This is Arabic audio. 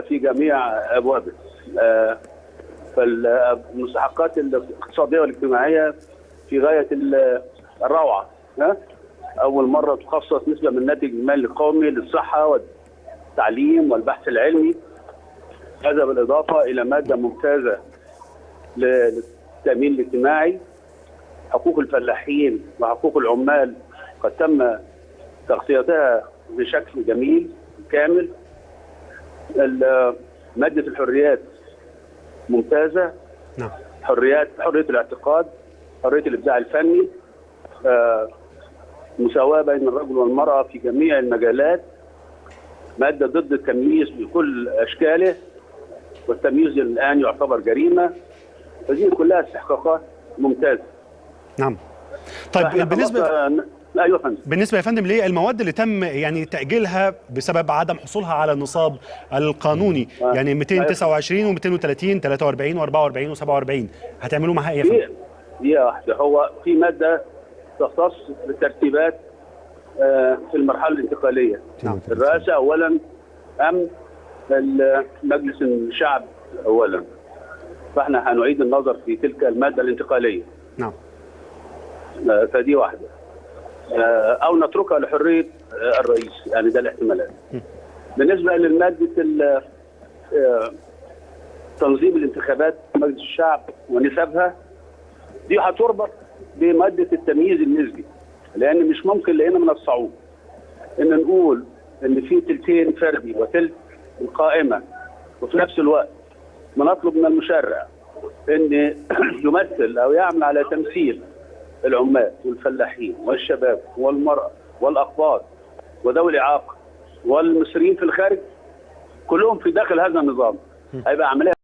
في جميع ابوابه. فالمستحقات الاقتصاديه والاجتماعيه في غايه الروعه. اول مره تخصص نسبه من الناتج المالي القومي للصحه والتعليم والبحث العلمي، هذا بالاضافه الى ماده ممتازه للتامين الاجتماعي، حقوق الفلاحين وحقوق العمال قد تم تغطيتها بشكل جميل كامل. ماده الحريات ممتازه. نعم. حرية الاعتقاد، حريه الابداع الفني، مساواه بين الرجل والمراه في جميع المجالات، ماده ضد التمييز بكل اشكاله، والتمييز الان يعتبر جريمه. هذه كلها استحقاقات ممتازه. نعم. طيب ايوه فندم. بالنسبه يا فندم للمواد اللي تم يعني تاجيلها بسبب عدم حصولها على النصاب القانوني، يعني 229 و230 43 و44 و47، هتعملوا معاها ايه يا فندم؟ دي واحده. هو في ماده تختص بالترتيبات في المرحله الانتقاليه. نعم. الرئاسه اولا، ام مجلس الشعب اولا. فاحنا هنعيد النظر في تلك الماده الانتقاليه. نعم. فدي واحده. او نتركها لحريه الرئيس، يعني ده الاحتمالات. بالنسبه للماده تنظيم الانتخابات مجلس الشعب ونسبها، دي هتربط بماده التمييز النسبي، لان مش ممكن لقينا من الصعوبه ان نقول ان في تلتين فردي وتلت القائمه، وفي نفس الوقت بنطلب من المشرع ان يمثل او يعمل على تمثيل العمال والفلاحين والشباب والمرأة والأقباط وذوي الإعاقة والمصريين في الخارج كلهم في داخل هذا النظام. هيبقى عملية